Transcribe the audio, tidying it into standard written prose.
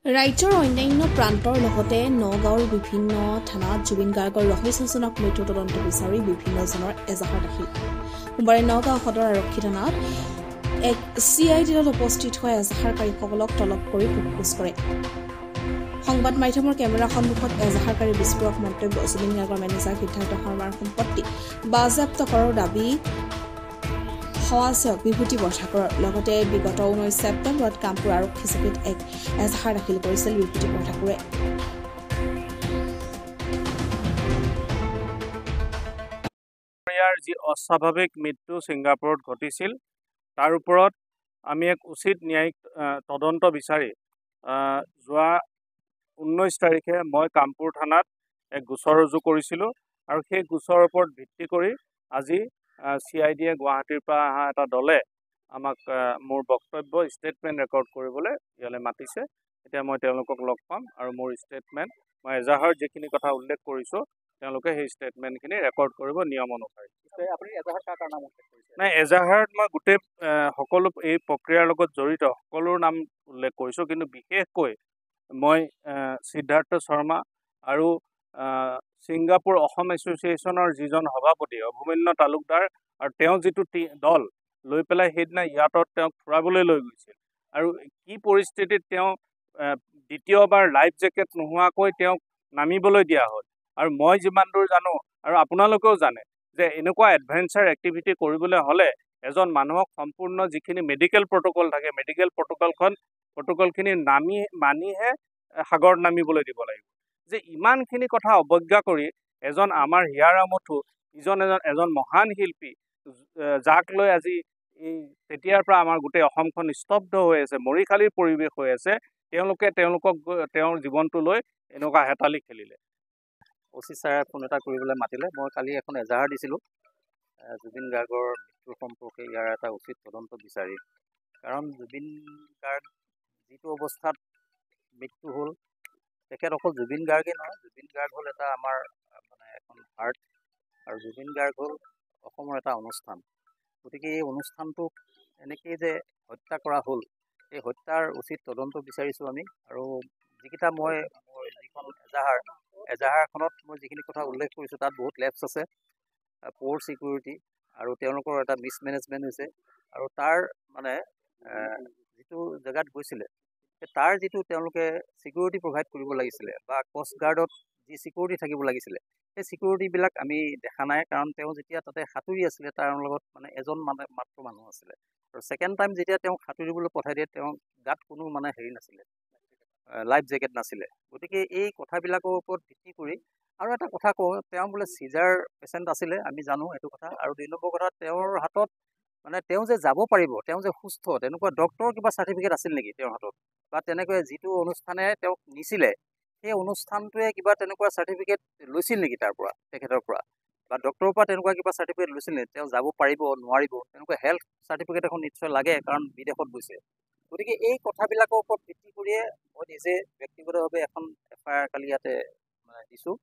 ৰাজ্যৰ অন্যান্য প্ৰান্তৰ লগতে নগাঁৱৰ বিভিন্ন থানাত জুবিন গাৰ্গৰ ৰহস্যজনক মৃত্যু তদন্ত বিচাৰি বিভিন্নজনৰ এজাহাৰ দাখিল। সোমবাৰে নগাঁও সদৰ আৰক্ষী থানাত এক CIDত উপস্থিত হোৱা এজাহাৰকাৰীসকলক তলব কৰি সোধপোছ কৰে। সংবাদ মাধ্যমৰ কেমেৰাৰ সন্মুখত এজাহাৰকাৰী বিস্ফোৰক মন্তব্য জুবিন গাৰ্গৰ মেনেজাৰ সিদ্ধাৰ্থ শৰ্মাৰ সম্পত্তি বাজেয়াপ্ত কৰাৰ দাবী সমাজসেৱক বিভূতি বৰঠাকুৰৰ লগতে বিগত 19 ছেপ্টেম্বৰত কামপুৰ আৰক্ষী চকীত এক এজাহাৰ দাখিল কৰিছিল বিভূতি বৰঠাকুৰে। ইয়াৰ যি অস্বাভাৱিক মৃত্যু ছিংগাপুৰত ঘটিছিল তাৰ ওপৰত আমি এক উচিত ন্যায়িক তদন্ত বিচাৰি যোৱা 19 তাৰিখে মই কামপুৰ থানাত এক গোচৰ ৰুজু কৰিছিলোঁ আৰু সেই গোচৰৰ ওপৰত ভিত্তি কৰি আজি CIDয়ে গুৱাহাটীৰ পৰা অহা এটা দলে আমাক মোৰ বক্তব্য ষ্টেটমেণ্ট ৰেকৰ্ড কৰিবলৈ ইয়ালৈ মাতিছে। এতিয়া মই তেওঁলোকক লগ পাম আৰু মোৰ ষ্টেটমেণ্ট মই এজাহাৰত যিখিনি কথা উল্লেখ কৰিছোঁ তেওঁলোকে সেই ষ্টেটমেণ্টখিনি ৰেকৰ্ড কৰিব নিয়ম অনুসৰি। নাই, এজাহাৰত মই গোটেই সকলো এই প্ৰক্ৰিয়াৰ লগত জড়িত সকলোৰ নাম উল্লেখ কৰিছোঁ, কিন্তু বিশেষকৈ মই সিদ্ধাৰ্থ শৰ্মা আৰু ছিংগাপুৰ অসম এছ'চিয়েশ্যনৰ যিজন সভাপতি অভিমন্যু তালুকদাৰ আৰু তেওঁ যিটো দল লৈ পেলাই সেইদিনা ইয়াতত তেওঁক ফুৰাবলৈ লৈ গৈছিল আৰু কি পৰিস্থিতিত তেওঁ দ্বিতীয়বাৰ লাইফ জেকেট নোহোৱাকৈ তেওঁক নামিবলৈ দিয়া হ'ল। আৰু মই যিমান দূৰ জানো আৰু আপোনালোকেও জানে যে এনেকুৱা এডভেঞ্চাৰ এক্টিভিটি কৰিবলৈ হ'লে এজন মানুহক সম্পূৰ্ণ যিখিনি মেডিকেল প্ৰট'কল থাকে মেডিকেল প্ৰট'কলখিনি মানিহে সাগৰত নামিবলৈ দিব লাগিব। যে ইমানখিনি কথা অৱজ্ঞা কৰি এজন আমাৰ হিয়াৰ আমঠু এজন মহান শিল্পী যাক লৈ আজি এই তেতিয়াৰ পৰা আমাৰ গোটেই অসমখন স্তব্ধ হৈ আছে, মৰিশালীৰ পৰিৱেশ হৈ আছে, তেওঁলোকক তেওঁৰ জীৱনটো লৈ এনেকুৱা হেতালি খেলিলে। OC ছাৰে ফোন এটা কৰিবলৈ মাতিলে। মই কালি এখন এজাহাৰ দিছিলোঁ জুবিন গাৰ্গৰ মৃত্যুৰ সম্পৰ্কে ইয়াৰ এটা উচিত তদন্ত বিচাৰি। কাৰণ জুবিন গাৰ্গ যিটো অৱস্থাত মৃত্যু হ'ল তেখেত অকল জুবিন গাৰ্গেই নহয়, জুবিন গাৰ্গ হ'ল এটা আমাৰ এখন আৰ্ট আৰু জুবিন গাৰ্গ হ'ল অসমৰ এটা অনুষ্ঠান। গতিকে এই অনুষ্ঠানটোক এনেকেই যে হত্যা কৰা হ'ল, এই হত্যাৰ উচিত তদন্ত বিচাৰিছোঁ আমি। আৰু যিকেইটা মই যিখন এজাহাৰখনত মই যিখিনি কথা উল্লেখ কৰিছোঁ তাত বহুত লেপছ আছে, প'ৰ ছিকিউৰিটি আৰু তেওঁলোকৰ এটা মিছমেনেজমেণ্ট হৈছে। আৰু তাৰ যিটো জেগাত গৈছিলে তাৰ যিটো তেওঁলোকে ছিকিউৰিটি প্ৰভাইড কৰিব লাগিছিলে বা কষ্ট গাৰ্ডত যি ছিকিউৰিটি থাকিব লাগিছিলে সেই ছিকিউৰিটিবিলাক আমি দেখা নাই। কাৰণ তেওঁ যেতিয়া তাতে সাঁতুৰি আছিলে তাৰ লগত এজন মাত্ৰ মানুহ আছিলে। আৰু ছেকেণ্ড টাইম যেতিয়া তেওঁক সাঁতুৰিবলৈ পঠাই দিয়ে তেওঁৰ গাত কোনো হেৰি নাছিলে, লাইফ জেকেট নাছিলে। গতিকে এই কথাবিলাকৰ ওপৰত ভিত্তি কৰি আৰু এটা কথা কওঁ, তেওঁ বোলে চিজাৰ পেচেণ্ট আছিলে, আমি জানো এইটো কথা। আৰু 2 নম্বৰ কথা, তেওঁৰ হাতত তেওঁ যে যাব পাৰিব, তেওঁ যে সুস্থ, তেনেকুৱা ডক্টৰৰ কিবা চাৰ্টিফিকেট আছিল নেকি তেওঁৰ হাতত? বা তেনেকৈ যিটো অনুষ্ঠানে তেওঁক নিছিলে সেই অনুষ্ঠানটোৱে কিবা তেনেকুৱা চাৰ্টিফিকেট লৈছিল নেকি তেখেতৰ পৰা? বা ডক্টৰৰ পৰা তেনেকুৱা কিবা চাৰ্টিফিকেট লৈছিল নেকি তেওঁ যাব পাৰিব নোৱাৰিব? তেনেকুৱা হেল্থ চাৰ্টিফিকেট এখন নিশ্চয় লাগে, কাৰণ বিদেশত গৈছে। গতিকে এই কথাবিলাকৰ ওপৰত ভিত্তি কৰিয়ে মই নিজে ব্যক্তিগতভাৱে এখন FIR কালি ইয়াতে দিছোঁ।